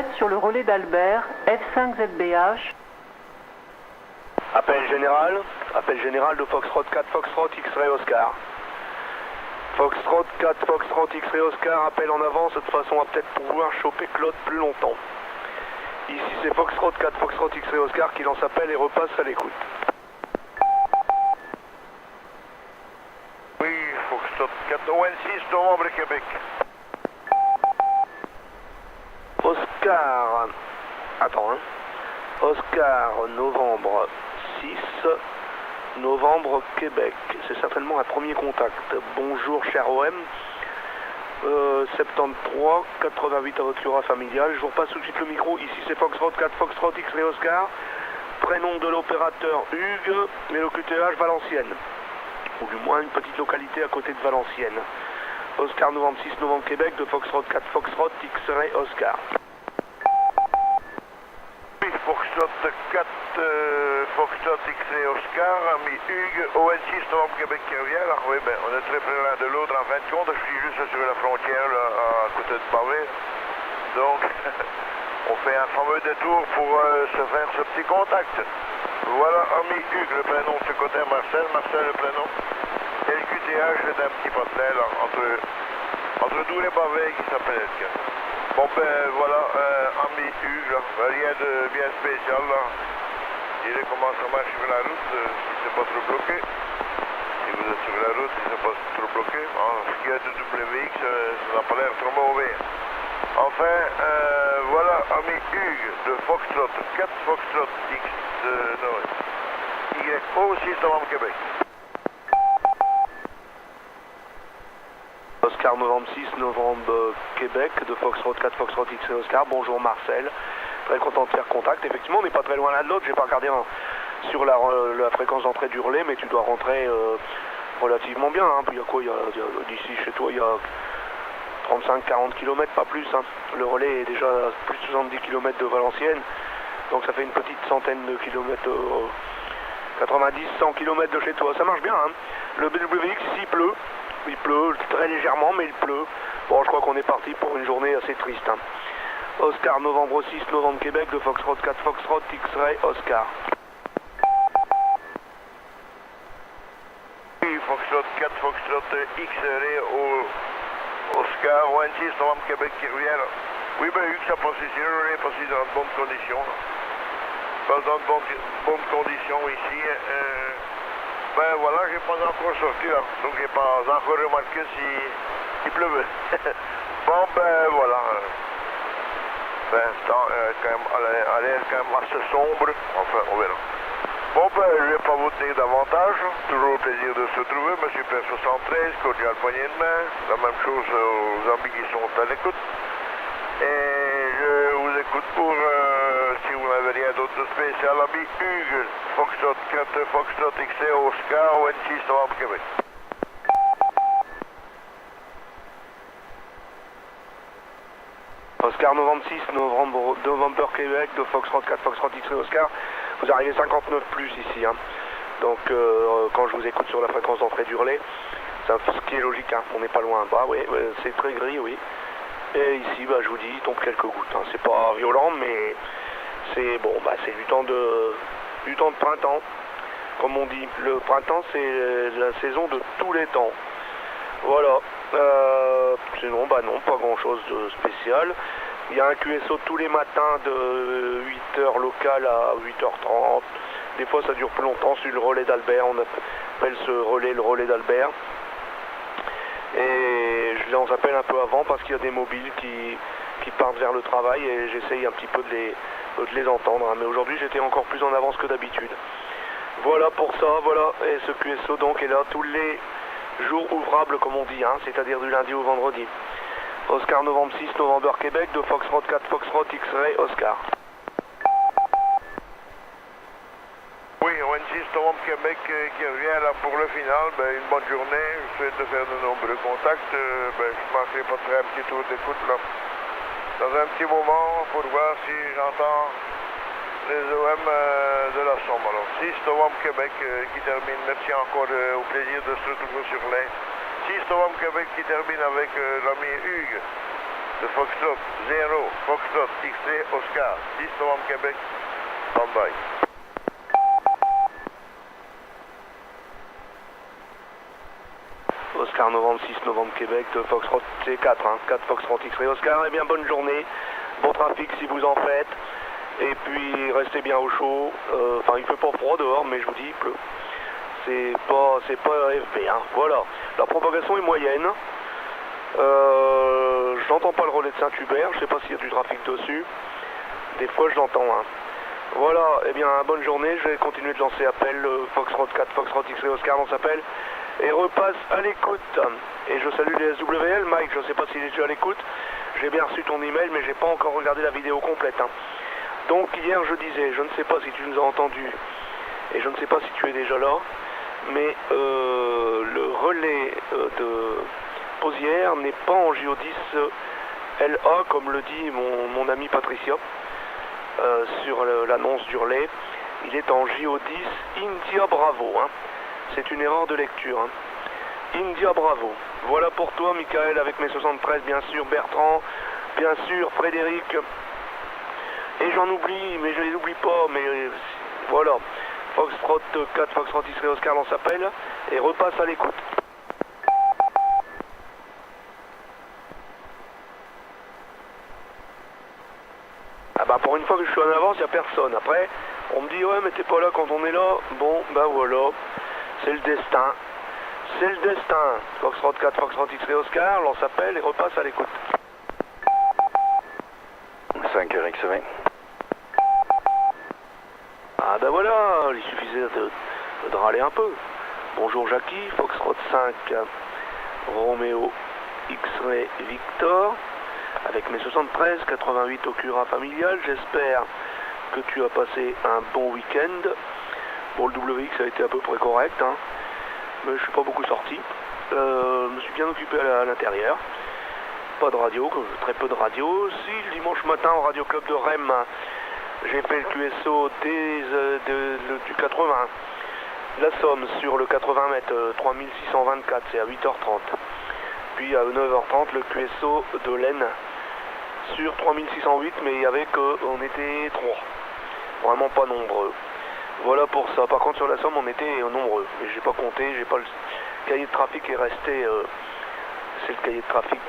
êtes sur le relais d'Albert, F5ZBH. Appel général de Foxtrot 4, Foxtrot X-Ray Oscar. Foxtrot 4, Foxtrot X-Ray Oscar, appel en avance, de toute façon on va peut-être pouvoir choper Claude plus longtemps. Ici c'est Foxtrot 4, Foxtrot X-Ray Oscar qui lance appel et repasse à l'écoute. Oui, Foxtrot 4, ON6, novembre, Québec. Oscar, Oscar, novembre 6, novembre, Québec. C'est certainement un premier contact. Bonjour, cher OM. 73, 88 à votre Cura familial. Je vous repasse tout de suite le micro. Ici, c'est Foxtrot 4, Foxtrot X-Ray Oscar. Prénom de l'opérateur Hugues, mais le QTH Valenciennes. Ou du moins une petite localité à côté de Valenciennes. Oscar, novembre 6, novembre, Québec, de Foxtrot 4, Foxtrot X-Ray Oscar. Foxtrot 4, Foxtrot X-Ray Oscar, ami Hugues, ON6, novembre, Québec qui revient. Alors oui, ben, on est très près l'un de l'autre en fin de compte. Je suis juste sur la frontière, là, à côté de Pavé. Donc, on fait un fameux détour pour se faire ce petit contact. Voilà, ami Hugues, le prénom de ce côté, Marcel le prénom. Et le QTH, c'est un petit pastel entre Dour et Pavé qui s'appelle Elka. Bon ben voilà, ami Hugues, là, rien de bien spécial là. Il commence à marcher sur la route, si c'est pas trop bloqué. Si vous êtes sur la route, si c'est pas trop bloqué. Ce qui est de WX, ça n'a pas l'air trop mauvais. Enfin, voilà, ami Hugues de Foxtrot 4, Foxtrot X, YO 6 novembre, Québec. Oscar, novembre 6, novembre, Québec, de Foxtrot 4, Foxtrot X et Oscar. Bonjour Marcel, très content de faire contact. Effectivement, on n'est pas très loin l'un de l'autre. J'ai pas regardé sur la fréquence d'entrée du relais, mais tu dois rentrer relativement bien. Hein. Puis il y a quoi, d'ici chez toi, il y a 35-40 km, pas plus. Hein. Le relais est déjà à plus de 70 km de Valenciennes, donc ça fait une petite centaine de kilomètres, 90-100 km de chez toi. Ça marche bien. Hein. Le BWX, ici, il pleut très légèrement, mais il pleut. Bon, je crois qu'on est parti pour une journée assez triste. Hein. Oscar, novembre 6, novembre, Québec, de Foxtrot 4, Foxtrot X-Ray Oscar. Oui, Foxtrot 4, Foxtrot X-Ray Oscar, ON6, novembre, Québec qui revient. Là. Oui, ben Hugues, ça passe ici, le est passé dans de bonnes conditions. Là. Pas dans de bonnes conditions ici. Ben voilà, j'ai pas encore sorti là, donc j'ai pas encore remarqué s'il pleuvait. Bon ben voilà. Ben l'instant quand même, elle est quand même assez sombre, enfin on verra. Bon ben je vais pas vous tenir davantage, toujours au plaisir de se trouver, Monsieur Père 73, cordial poignée de main, la même chose aux amis qui sont à l'écoute. Et je vous écoute pour, si vous n'avez rien d'autre de spécial, ami Hugues, Foxtrot 4, Foxtrot XC, Oscar, ON6, novembre, Québec. Oscar, novembre 6, novembre, Québec, de Foxtrot 4, Foxtrot X-Ray Oscar. Vous arrivez 59 plus ici. Hein. Donc, quand je vous écoute sur la fréquence d'entrée du relais, c'est ce qui est logique, hein. On n'est pas loin. Bah oui, c'est très gris, oui. Et ici, bah, je vous dis, il tombe quelques gouttes. Hein. C'est pas violent, mais c'est bon, bah, c'est du temps de printemps. Comme on dit, le printemps, c'est la saison de tous les temps. Voilà. Sinon, bah non, pas grand-chose de spécial. Il y a un QSO tous les matins de 8h local à 8h30. Des fois, ça dure plus longtemps sur le relais d'Albert. On appelle ce relais le relais d'Albert. Et je les appelle un peu avant parce qu'il y a des mobiles qui partent vers le travail et j'essaye un petit peu de les entendre. Hein. Mais aujourd'hui, j'étais encore plus en avance que d'habitude. Voilà pour ça, voilà. Et ce QSO donc est là tous les jours ouvrables, comme on dit, hein, c'est-à-dire du lundi au vendredi. Oscar, novembre 6, novembre, Québec, de Foxtrot 4, Foxtrot X-Ray Oscar. Oui, ON6, novembre, Québec qui revient là pour le final. Ben, une bonne journée. Je souhaite de faire de nombreux contacts. Ben, je ne manquerai pas de faire un petit tour d'écoute là. Dans un petit moment pour voir si j'entends les OM de la Somme. Alors, 6 novembre, Québec qui termine. Merci encore, au plaisir de se retrouver sur l'Ain. 6 novembre, Québec qui termine avec l'ami Hugues. de Foxtrot 0, Foxtrot X-Ray Oscar, 10 novembre Québec, stand-by. Oscar novembre, 6 novembre Québec, de Foxtrot, c'est 4, 4 Foxtrot X-Ray Oscar. Eh bien, bonne journée, bon trafic si vous en faites. Et puis, restez bien au chaud. Enfin, il fait pas froid dehors, mais je vous dis, il pleut. C'est pas FB, hein. Voilà. La propagation est moyenne. Je n'entends pas le relais de Saint-Hubert, je sais pas s'il y a du trafic dessus. Des fois, je l'entends, hein. Voilà, eh bien, bonne journée. Je vais continuer de lancer appel. Foxtrot 4, Foxtrot X-Ray Oscar, on s'appelle. Et repasse à l'écoute. Et je salue les SWL, Mike, je ne sais pas s'il est déjà à l'écoute. J'ai bien reçu ton email, mais j'ai pas encore regardé la vidéo complète, hein. Donc hier je disais, je ne sais pas si tu nous as entendus, et je ne sais pas si tu es déjà là, mais le relais de Pozières n'est pas en JO10 LA, comme le dit mon ami Patricia, sur l'annonce du relais. Il est en JO10 India Bravo, hein. C'est une erreur de lecture, hein. India Bravo. Voilà pour toi, Michael, avec mes 73, bien sûr, Bertrand, bien sûr, Frédéric. Et j'en oublie, mais je les oublie pas, mais voilà. Foxtrot 4, Foxtrot X-Ray Oscar, on s'appelle, et repasse à l'écoute. Ah bah pour une fois que je suis en avance, il n'y a personne. Après, on me dit, ouais, mais t'es pas là quand on est là. Bon, bah voilà, c'est le destin. C'est le destin. Foxtrot 4, Foxtrot X-Ray Oscar, l'on s'appelle et repasse à l'écoute. 5 RX20. Ah ben voilà, il suffisait de râler un peu. Bonjour Jackie, Foxtrot 5, Roméo X-Ray Victor, avec mes 73, 88 Ocura familial. J'espère que tu as passé un bon week-end. Bon, le WX a été à peu près correct, hein, mais je suis pas beaucoup sorti. Je me suis bien occupé à l'intérieur. Pas de radio, très peu de radio. Si, le dimanche matin au Radio Club de Rennes, j'ai fait le QSO du 80. La Somme sur le 80 mètres, 3624, c'est à 8h30. Puis à 9h30, le QSO de l'Aisne sur 3608, mais il y avait on était 3. Vraiment pas nombreux. Voilà pour ça. Par contre, sur la Somme, on était nombreux. Mais j'ai pas compté, j'ai pas le cahier de trafic est resté. C'est le cahier de trafic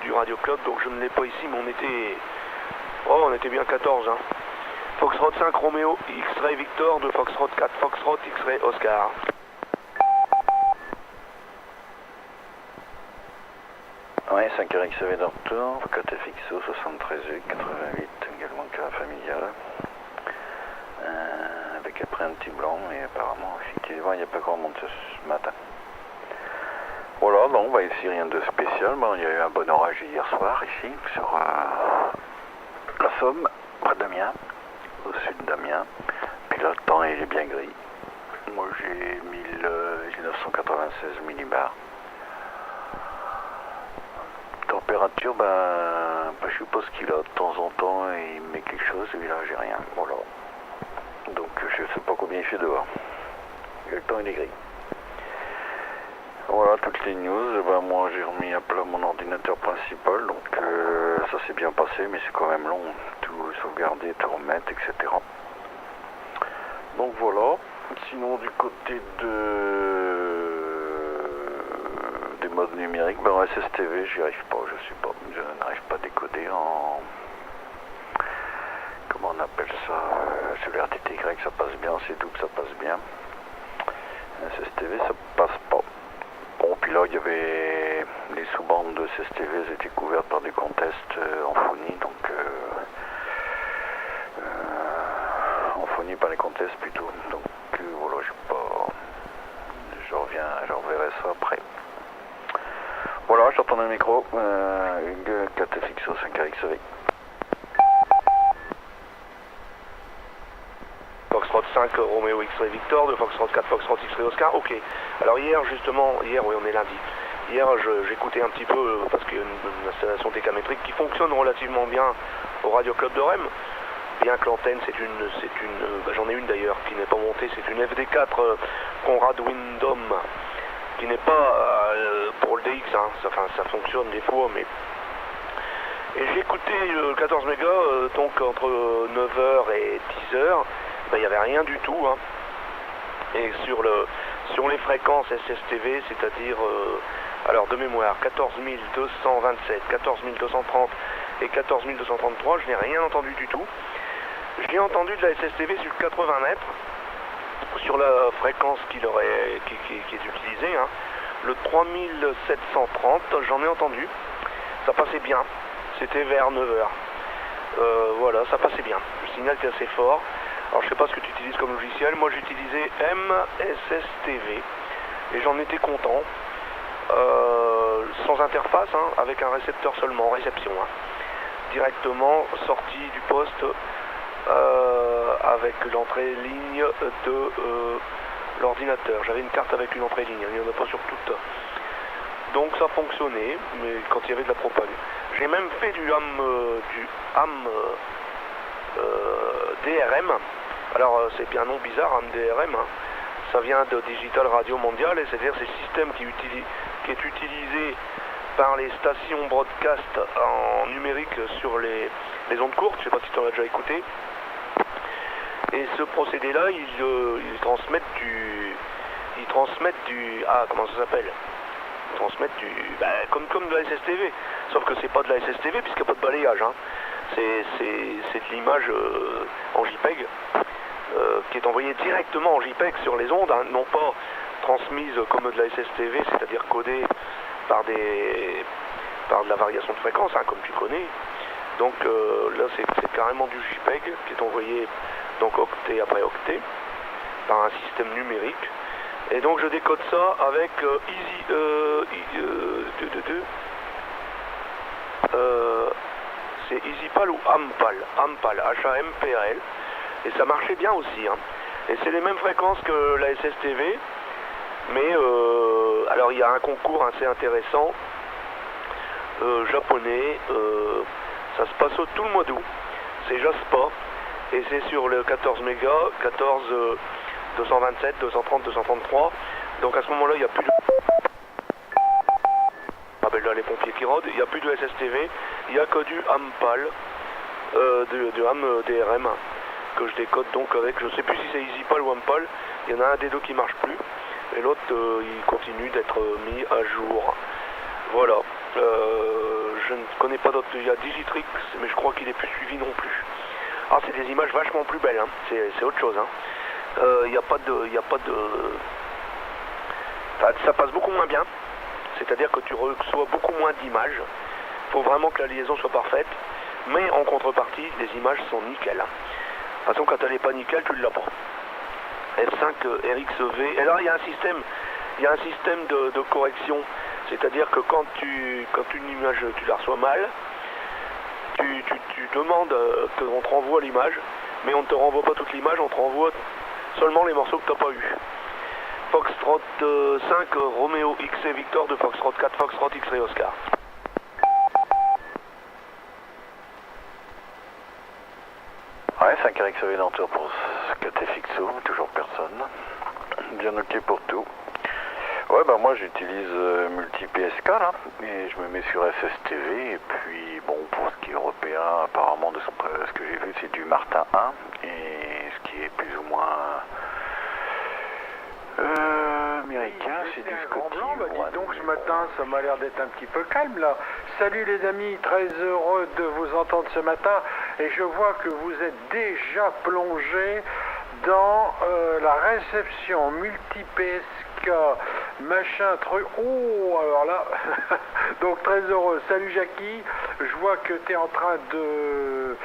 du Radio Club, donc je ne l'ai pas ici, mais on était bien 14, hein. Foxtrot 5, Roméo X-Ray Victor, de Foxtrot 4, Foxtrot X-Ray Oscar. Ouais, 5 RX20 de retour, 4 FXO, 73U, 88, également cas familial. Avec après un petit blanc, et apparemment, effectivement, il n'y a pas grand monde ce matin. Voilà, donc bah, ici rien de spécial. Bon, il y a eu un bon orage hier soir ici sur la Somme, près d'Amiens, au sud d'Amiens. Puis là le temps il est bien gris. Moi j'ai 1996 millibars. Température, je suppose qu'il a de temps en temps il met quelque chose et là j'ai rien. Voilà. Donc je sais pas combien il fait dehors. Et le temps il est gris. Voilà toutes les news. Moi j'ai remis à plat mon ordinateur principal, donc ça s'est bien passé, mais c'est quand même long, tout sauvegarder, tout remettre, etc. Donc voilà. Sinon du côté des modes numériques, en SSTV j'y arrive pas, je n'arrive pas à décoder en... Comment on appelle ça, sur le RTTY ça passe bien, c'est double, ça passe bien. SSTV ça passe pas. Bon, puis là, il y avait les sous-bandes de CSTV, elles étaient couvertes par des contests en phonie, donc en phonie par les contests plutôt. Donc voilà, je reverrai ça après. Voilà, j'entends le micro, Hugues 4FXO 5RXV. Foxtrot 5, Roméo X-Ray Victor, de Foxtrot 4, Foxtrot X-Ray Oscar, ok. Alors hier, justement, oui, on est lundi. Hier, j'écoutais un petit peu, parce qu'il y a une installation décamétrique qui fonctionne relativement bien au Radio Club de Rennes. Bien que l'antenne, j'en ai une d'ailleurs, qui n'est pas montée, c'est une FD4 Conrad Windom, qui n'est pas pour le DX, hein. Ça fonctionne des fois, mais Et j'ai écouté le 14 mégas, donc entre 9h et 10h, il n'y avait rien du tout. Hein. Et sur les fréquences SSTV, c'est-à-dire, alors de mémoire, 14 227, 14 230 et 14 233, je n'ai rien entendu du tout. J'ai entendu de la SSTV sur 80 mètres, sur la fréquence qui est utilisée, hein. Le 3730, j'en ai entendu, ça passait bien, c'était vers 9h. Voilà, ça passait bien, le signal était assez fort. Alors je sais pas ce que tu utilises comme logiciel, moi j'utilisais MSSTV et j'en étais content, sans interface, hein, avec un récepteur seulement, réception, hein. Directement sorti du poste avec l'entrée ligne de l'ordinateur. J'avais une carte avec une entrée ligne, il n'y en a pas sur toute. Donc ça fonctionnait, mais quand il y avait de la propane. J'ai même fait du ham DRM. Alors c'est bien un nom bizarre, ham DRM. Hein. Ça vient de Digital Radio Mondial, et c'est-à-dire c'est le système qui est utilisé par les stations broadcast en numérique sur les ondes courtes. Je ne sais pas si tu en as déjà écouté. Et ce procédé-là, ils transmettent du... Ah, comment ça s'appelle? Ils transmettent du... comme de la SSTV. Sauf que c'est pas de la SSTV puisqu'il n'y a pas de balayage. Hein. C'est de l'image en JPEG qui est envoyée directement en JPEG sur les ondes, hein, non pas transmise comme de la SSTV, c'est-à-dire codée par de la variation de fréquence, hein, comme tu connais. Donc là, c'est carrément du JPEG qui est envoyé donc octet après octet par un système numérique. Et donc je décode ça avec c'est EasyPal ou Ampal, H-A-M-P-A-L, et ça marchait bien aussi, hein. Et c'est les mêmes fréquences que la SSTV, mais alors il y a un concours assez intéressant japonais, ça se passe tout le mois d'août, c'est JASPA, et c'est sur le 14 mégas, 14 227, 230, 233, donc à ce moment-là il n'y a plus de... Ah ben là les pompiers qui rôdent, il n'y a plus de SSTV, il n'y a que du Ampal, du Ham DRM, que je décode donc avec, je ne sais plus si c'est EasyPal ou Ampal, il y en a un des deux qui marche plus, et l'autre il continue d'être mis à jour. Voilà, je ne connais pas d'autres, il y a Digitrix, mais je crois qu'il est plus suivi non plus. Ah, c'est des images vachement plus belles, hein. C'est autre chose, hein. Il n'y a pas de... Enfin, ça passe beaucoup moins bien, c'est-à-dire que tu reçois beaucoup moins d'images, il faut vraiment que la liaison soit parfaite, mais en contrepartie, les images sont nickel. De toute façon, quand elle n'est pas nickel, tu ne l'as pas. F5 RXV, et alors il y a un système de correction, c'est-à-dire que quand une image, tu la reçois mal, tu demandes qu'on te renvoie l'image, mais on ne te renvoie pas toute l'image, on te renvoie seulement les morceaux que tu n'as pas eu. Foxtrot 5, Romeo XC Victor de Foxtrot 4, Foxtrot X-Ray Oscar. Ouais, 5 RXV d'entour pour KT-Fixo, toujours personne. Bien noté pour tout. Ouais, bah moi j'utilise multi-PSK là, et je me mets sur SSTV, et puis bon, pour ce qui est européen, apparemment de ce que j'ai vu, c'est du Martin 1, et ce qui est plus ou moins américain, c'est du Scotty Blanc, bah, One. dis donc ce matin, ça m'a l'air d'être un petit peu calme là. Salut les amis, très heureux de vous entendre ce matin, et je vois que vous êtes déjà plongés dans la réception multi-PSK, machin, truc. Oh, alors là, donc très heureux. Salut Jackie, je vois que tu es en train de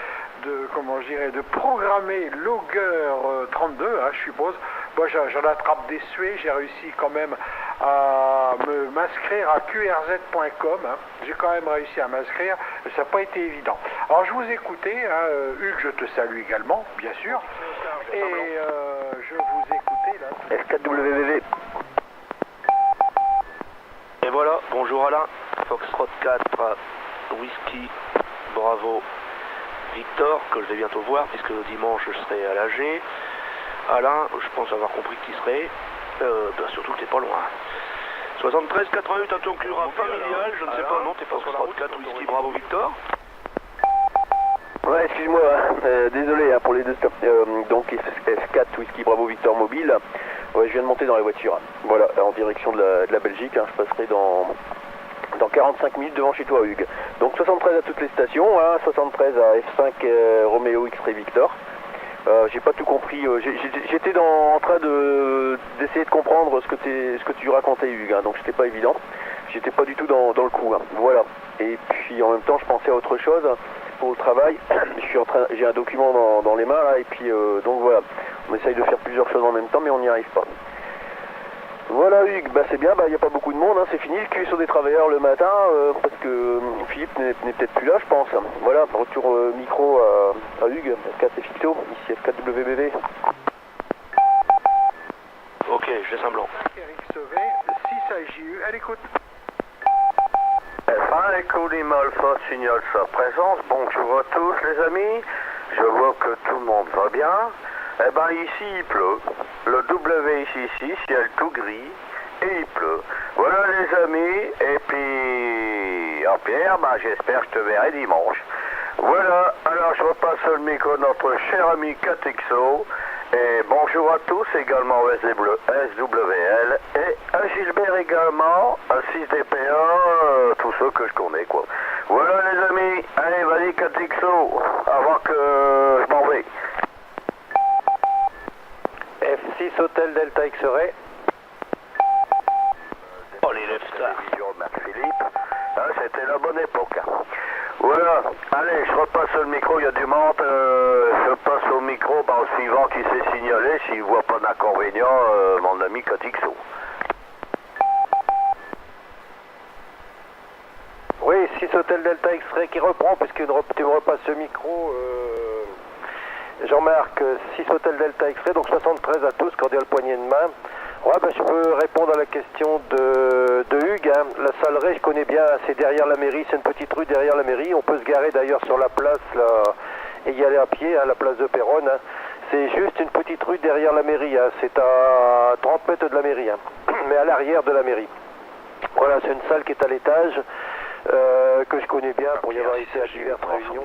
comment je dirais, de programmer Logger 32, hein, je suppose. Moi, j'en attrape des suées, j'ai réussi quand même à m'inscrire à qrz.com, hein. J'ai quand même réussi à m'inscrire, mais ça n'a pas été évident. Alors, je vous écoutais, hein, Hugues, je te salue également, bien sûr, et je vous écoutais là. F4WVV. Et voilà, bonjour Alain, Foxtrot 4, Whisky, Bravo, Victor, que je vais bientôt voir, puisque dimanche je serai à l'AG. Alain, je pense avoir compris qui serait, surtout que t'es pas loin. 73 88 à ton cura familial, je ne sais pas, non, t'es pas sur la route 4 Whisky Bravo Victor. Ouais, excuse-moi, désolé pour les deux stops. Donc F4 Whisky Bravo Victor Mobile. Ouais, je viens de monter dans la voiture. Voilà, en direction de la Belgique. Je passerai dans 45 minutes devant chez toi, Hugues. Donc 73 à toutes les stations, 73 à F5 Romeo X-Ray Victor. J'ai pas tout compris. J'étais en train d'essayer de comprendre ce que tu racontais, Hugues. Donc c'était pas évident. J'étais pas du tout dans le coup. Voilà. Et puis en même temps, je pensais à autre chose pour le travail. J'ai un document dans les mains là, et puis donc voilà. On essaye de faire plusieurs choses en même temps, mais on n'y arrive pas. Voilà Hugues, c'est bien, il n'y a pas beaucoup de monde, c'est fini le QSO des travailleurs le matin, parce que Philippe n'est peut-être plus là, je pense. Voilà, retour micro à Hugues, F4 et Fixo, ici F4WBV. Ok, je laisse un blanc. Eric Sauvé, 6 à JU, à l'écoute. F1 Echo Lima Alpha signale sa présence. Bonjour à tous les amis, je vois que tout le monde va bien. Eh ben ici il pleut, le WIC6, ciel tout gris, et il pleut. Voilà les amis, et puis en Pierre, j'espère que je te verrai dimanche. Voilà, alors je repasse le micro de notre cher ami 4XO, et bonjour à tous, également au SWL, et à Gilbert également, à 6DPA, tous ceux que je connais quoi. Voilà les amis, allez vas-y 4XO, avant que je m'en vais. F6 Hôtel Delta X-Ray. Oh les leftards. Marc-Philippe, c'était la bonne époque. Voilà, allez, je repasse le micro, il y a du monde. Je passe au micro au suivant qui s'est signalé. S'il ne voit pas d'inconvénient, mon ami Catixo. Oui, 6 Hôtel Delta X-Ray qui reprend, puisque tu me repasses ce micro. Jean-Marc, 6 Hôtel Delta X-Ray, donc 73 à tous, cordial poignée de main. Ouais, je peux répondre à la question de Hugues. La Saleraie, je connais bien, c'est derrière la mairie, c'est une petite rue derrière la mairie. On peut se garer d'ailleurs sur la place là, et y aller à pied, la place de Péronne. C'est juste une petite rue derrière la mairie, c'est à 30 mètres de la mairie, mais à l'arrière de la mairie. Voilà, c'est une salle qui est à l'étage, que je connais bien pour y avoir été à diverses réunions.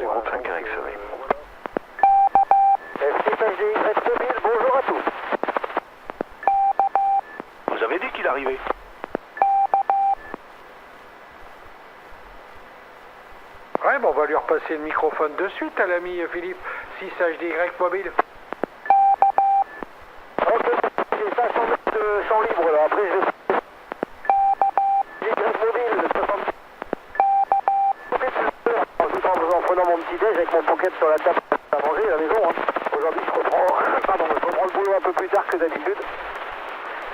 Bonjour à tous. Vous avez dit qu'il arrivait. Ouais, on va lui repasser le microphone de suite à l'ami Philippe, 6 HDY mobile. Ok, j'ai 500 mètres de champ libre là, après je vais... mobile, 60... en prenant mon petit déj avec mon pocket sur la table à manger à la maison. Aujourd'hui je reprends le boulot un peu plus tard que d'habitude.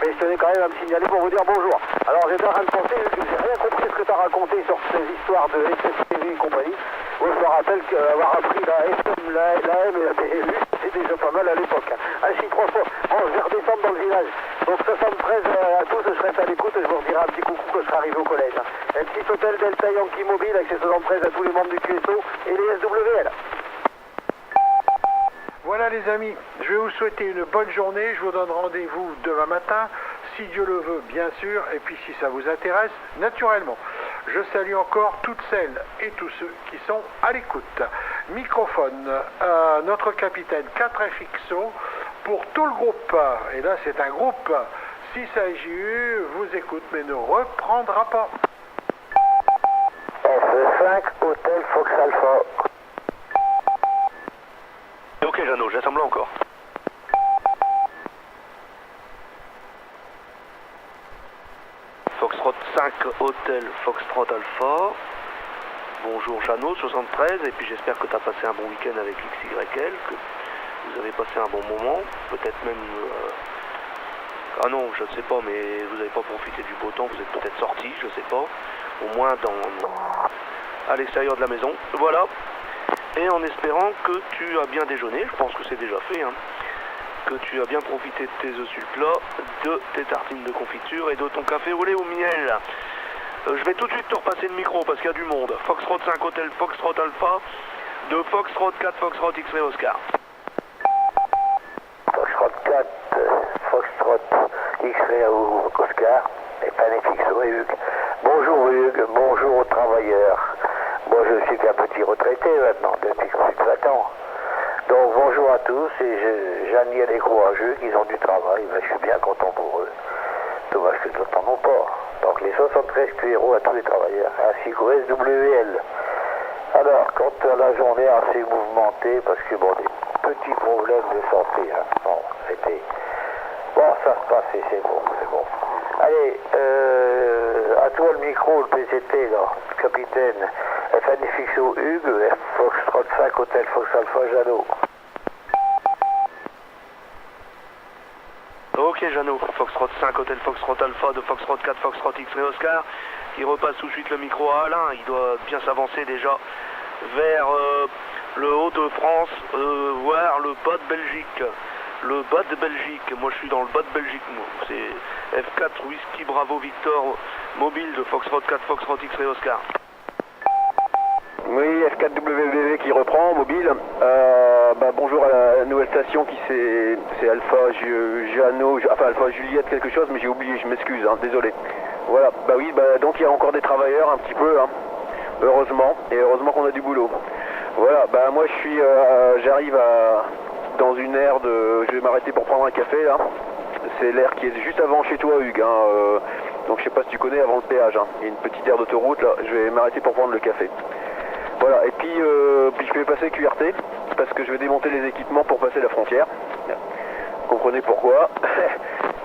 Mais je tenais quand même à me signaler pour vous dire bonjour. Alors j'étais en train de penser que j'ai rien compris ce que tu as raconté sur ces histoires de SFTV et compagnie. Moi je me rappelle qu'avoir appris la FM, la M et la PLU, c'était déjà pas mal à l'époque. Ainsi 3 fois. Bon, je vais redescendre dans le village. Donc 73 à tous, je serai à l'écoute et je vous redirai un petit coucou quand je serai arrivé au collège. M6 Hôtel Delta Yankee Mobile avec ses 73 à tous les membres du QSO et les SWL. Voilà les amis, je vais vous souhaiter une bonne journée, je vous donne rendez-vous demain matin, si Dieu le veut bien sûr, et puis si ça vous intéresse, naturellement. Je salue encore toutes celles et tous ceux qui sont à l'écoute. Microphone à notre capitaine 4FXO pour tout le groupe, et là c'est un groupe 6AJU, vous écoute mais ne reprendra pas. F5 Hôtel Fox Alpha. Ok Jeannot, j'ai semblant encore. Foxtrot 5 Hôtel Foxtrot Alpha. Bonjour Jeannot, 73, et puis j'espère que tu as passé un bon week-end avec XYL, que vous avez passé un bon moment, peut-être même... Ah non, je ne sais pas, mais vous n'avez pas profité du beau temps, vous êtes peut-être sortis, je ne sais pas, au moins à l'extérieur de la maison. Voilà. Et en espérant que tu as bien déjeuné, je pense que c'est déjà fait, que tu as bien profité de tes œufs sur le plat, de tes tartines de confiture et de ton café au lait au miel. Je vais tout de suite te repasser le micro parce qu'il y a du monde. Foxtrot 5 Hôtel Foxtrot Alpha, de Foxtrot 4 Foxtrot X-Ray Oscar. Foxtrot 4, Foxtrot X-Ray Oscar, et Panefix Hugues. Bonjour Hugues, bonjour aux travailleurs. Moi, je suis qu'un petit retraité maintenant, depuis plus de 20 ans. Donc, bonjour à tous, et j'admire les courageux qui ont du travail. Ben, je suis bien content pour eux. Dommage que d'autres n'en ont pas. Donc, les 73 QRO à tous les travailleurs, ainsi qu'au SWL. Alors, quant à la journée assez mouvementée, parce que, bon, des petits problèmes de santé, hein. Bon, c'était... Bon, ça se passe et c'est bon, c'est bon. Allez, à toi le micro, le PCT, là, capitaine. FNFXO Hugues, Fox 35, Hôtel Fox Alpha, Jeannot. Ok Jeannot, Foxtrot 5, Hôtel Foxtrot Alpha de Foxtrot 4, Foxtrot X-Ray Oscar, qui repasse tout de suite le micro à Alain. Il doit bien s'avancer déjà vers le Haut-de-France, voir le bas de Belgique. Le bas de Belgique, moi je suis dans le bas de Belgique, c'est F4 Whisky Bravo Victor mobile de Foxtrot 4, Foxtrot X-Ray Oscar. Oui, F4WBV qui reprend, mobile. Bonjour à la nouvelle station qui c'est Alpha Jeannot, enfin Alpha Juliette quelque chose, mais j'ai oublié, je m'excuse, hein, désolé. Voilà, donc il y a encore des travailleurs un petit peu, hein, heureusement, et heureusement qu'on a du boulot. Voilà, moi j'arrive dans une aire je vais m'arrêter pour prendre un café là. C'est l'aire qui est juste avant chez toi Hugues, hein, donc je sais pas si tu connais, avant le péage, hein. Il y a une petite aire d'autoroute là, je vais m'arrêter pour prendre le café. Voilà, et puis je vais passer QRT, parce que je vais démonter les équipements pour passer la frontière. Vous comprenez pourquoi.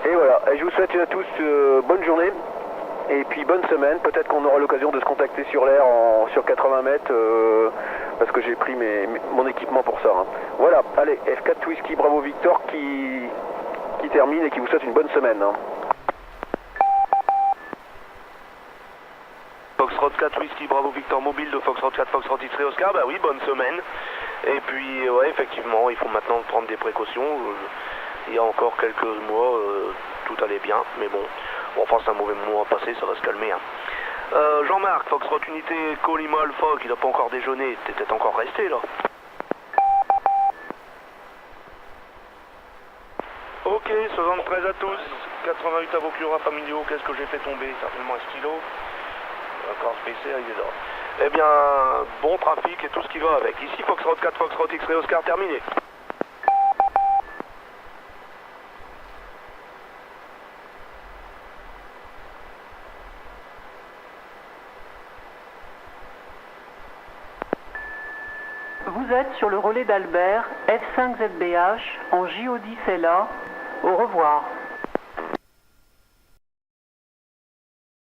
Et voilà, et je vous souhaite à tous bonne journée, et puis bonne semaine. Peut-être qu'on aura l'occasion de se contacter sur l'air sur 80 mètres, parce que j'ai pris mon équipement pour ça. Hein. Voilà, allez, F4 Whisky Bravo Victor qui termine et qui vous souhaite une bonne semaine. Hein. Foxtrot 4 Whisky Bravo Victor mobile de Foxtrot 4 Foxtrot X-Ray Oscar, oui, bonne semaine. Et puis ouais, effectivement, il faut maintenant prendre des précautions. Il y a encore quelques mois, tout allait bien, mais bon, enfin c'est un mauvais moment à passer, ça va se calmer. Hein. Jean-Marc, Foxtrot Unité Colima Alpha, il n'a pas encore déjeuné, t'es peut-être encore resté là. Ok, 73 à tous, 88 à vos pluraux familiaux, qu'est-ce que j'ai fait tomber? Certainement un stylo. Encore spécial, il est là. Eh bien, bon trafic et tout ce qui va avec. Ici Foxtrot 4, Foxtrot X-Ray Oscar, terminé. Vous êtes sur le relais d'Albert, F5ZBH, en JO10LA. Au revoir.